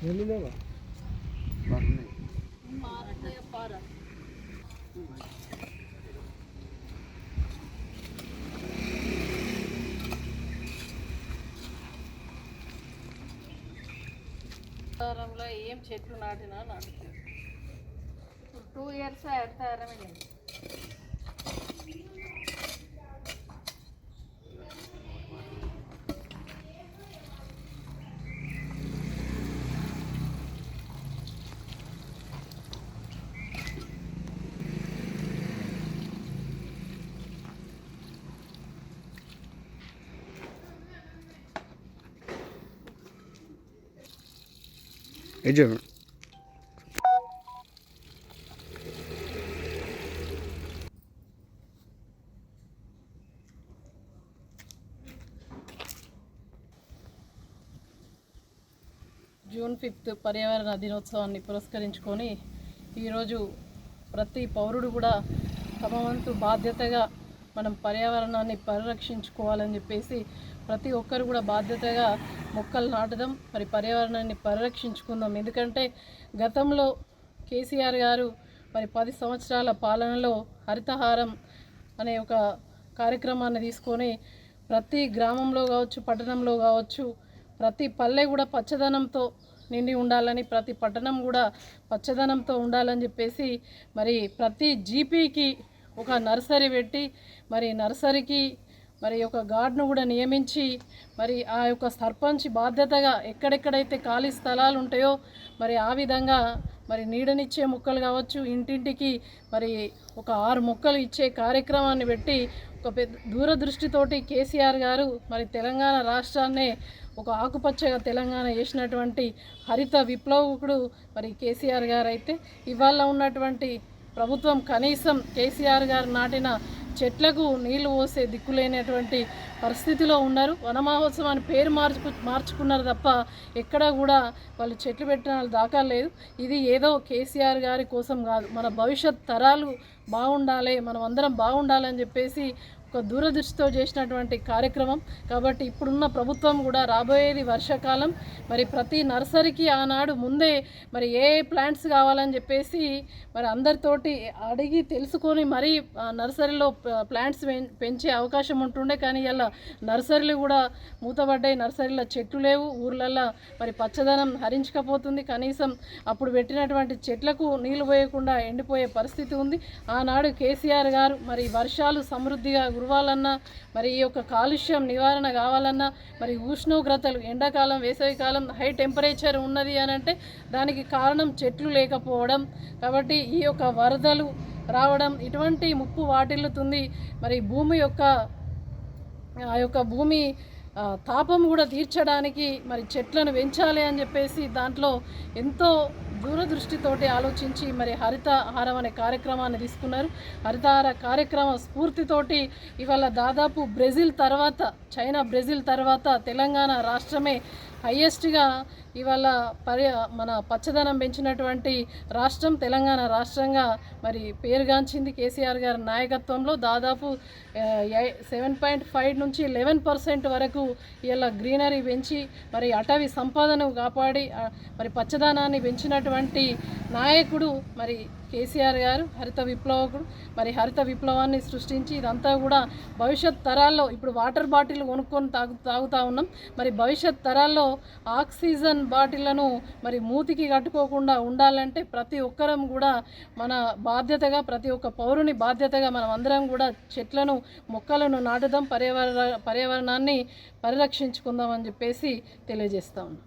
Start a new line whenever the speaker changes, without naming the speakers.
ఏం చెట్లు నాటినా నాటుతుంది. ఇప్పుడు 2 years ఎడతారమే లేదు. జూన్ 5 పర్యావరణ దినోత్సవాన్ని పురస్కరించుకొని ఈరోజు ప్రతి పౌరుడు కూడా తమ వంతు బాధ్యతగా మనం పర్యావరణాన్ని పరిరక్షించుకోవాలని చెప్పేసి ప్రతి ఒక్కరు కూడా బాధ్యతగా మొక్కలు నాటడం, మరి పర్యావరణాన్ని పరిరక్షించుకుందాం. ఎందుకంటే గతంలో కేసీఆర్ గారు మరి 10 సంవత్సరాల పాలనలో హరితహారం అనే ఒక కార్యక్రమాన్ని తీసుకొని ప్రతి గ్రామంలో కావచ్చు, పట్టణంలో కావచ్చు, ప్రతి పల్లె కూడా పచ్చదనంతో నిండి ఉండాలని, ప్రతి పట్టణం కూడా పచ్చదనంతో ఉండాలని చెప్పేసి మరి ప్రతి జీపీకి ఒక నర్సరీ పెట్టి మరి నర్సరీకి మరి ఒక గార్డ్ను కూడా నియమించి మరి ఆ యొక్క సర్పంచ్ బాధ్యతగా ఎక్కడెక్కడైతే ఖాళీ స్థలాలు ఉంటాయో మరి ఆ విధంగా మరి నీడనిచ్చే మొక్కలు కావచ్చు, ఇంటింటికి మరి ఒక 6 మొక్కలు ఇచ్చే కార్యక్రమాన్ని పెట్టి ఒక పెద్ద దూరదృష్టితోటి కేసీఆర్ గారు మరి తెలంగాణ రాష్ట్రాన్నే ఒక ఆకుపచ్చగా తెలంగాణ చేసినటువంటి హరిత విప్లవకుడు మరి కేసీఆర్ గారు అయితే ఇవాళ ఉన్నటువంటి ప్రభుత్వం కనీసం కేసీఆర్ గారు నాటిన చెట్లకు నీళ్లు పోసే దిక్కులేనటువంటి పరిస్థితిలో ఉన్నారు. వన మహోత్సవాన్ని పేరు మార్చుకున్నారు తప్ప ఎక్కడా కూడా వాళ్ళు చెట్లు పెట్టిన దాఖలు లేదు. ఇది ఏదో కేసీఆర్ గారి కోసం కాదు, మన భవిష్యత్ తరాలు బాగుండాలి, మనం అందరం బాగుండాలని చెప్పేసి ఒక దూరదృష్టితో చేసినటువంటి కార్యక్రమం. కాబట్టి ఇప్పుడున్న ప్రభుత్వం కూడా రాబోయేది వర్షాకాలం, మరి ప్రతి నర్సరీకి ఆనాడు ముందే మరి ఏ ప్లాంట్స్ కావాలని చెప్పేసి మరి అందరితోటి అడిగి తెలుసుకొని మరి నర్సరీలో ప్లాంట్స్ పెంచే అవకాశం ఉంటుండే. కానీ ఇలా నర్సరీలు కూడా మూతపడ్డాయి, నర్సరీలో చెట్లు లేవు, ఊర్లల్లో మరి పచ్చదనం హరించకపోతుంది. కనీసం అప్పుడు పెట్టినటువంటి చెట్లకు నీళ్లు పోయకుండా ఎండిపోయే పరిస్థితి ఉంది. ఆనాడు కేసీఆర్ గారు మరి వర్షాలు సమృద్ధిగా కురవాలన్నా, మరి ఈ యొక్క కాలుష్యం నివారణ కావాలన్నా, మరి ఉష్ణోగ్రతలు ఎండాకాలం వేసవికాలం హై టెంపరేచర్ ఉన్నది అని అంటే దానికి కారణం చెట్లు లేకపోవడం. కాబట్టి ఈ యొక్క వరదలు రావడం ఇటువంటి ముప్పు వాటిల్లుతుంది. మరి భూమి యొక్క ఆ యొక్క భూమి తాపం కూడా తీర్చడానికి మరి చెట్లను పెంచాలి అని చెప్పేసి దాంట్లో ఎంతో దూరదృష్టితోటి ఆలోచించి మరి హరితహారం అనే కార్యక్రమాన్ని తీసుకున్నారు. హరితహార కార్యక్రమ స్ఫూర్తితోటి ఇవాళ దాదాపు చైనా బ్రెజిల్ తర్వాత తెలంగాణ రాష్ట్రమే హయ్యెస్ట్గా ఇవాళ మన పచ్చదనం పెంచినటువంటి రాష్ట్రం తెలంగాణ రాష్ట్రంగా మరి పేరుగాంచింది. కేసీఆర్ గారి నాయకత్వంలో దాదాపు 7.5 నుంచి 11% వరకు ఇలా గ్రీనరీ పెంచి మరి అటవీ సంపదను కాపాడి మరి పచ్చదనాన్ని పెంచినటువంటి నాయకుడు మరి కేసీఆర్ గారు, హరిత విప్లవకుడు. మరి హరిత విప్లవాన్ని సృష్టించి ఇదంతా కూడా భవిష్యత్ తరాల్లో ఇప్పుడు వాటర్ బాటిల్ కొనుక్కొని తాగుతూ ఉన్నాం. మరి భవిష్యత్ తరాల్లో ఆక్సిజన్ బాటిళ్లను మరి మూతికి కట్టుకోకుండా ఉండాలంటే ప్రతి ఒక్కరం కూడా మన బాధ్యతగా, ప్రతి ఒక్క పౌరుని బాధ్యతగా మనం అందరం కూడా చెట్లను, మొక్కలను నాటుదాం, పర్యావరణాన్ని పరిరక్షించుకుందాం అని చెప్పేసి తెలియజేస్తా ఉన్నాం.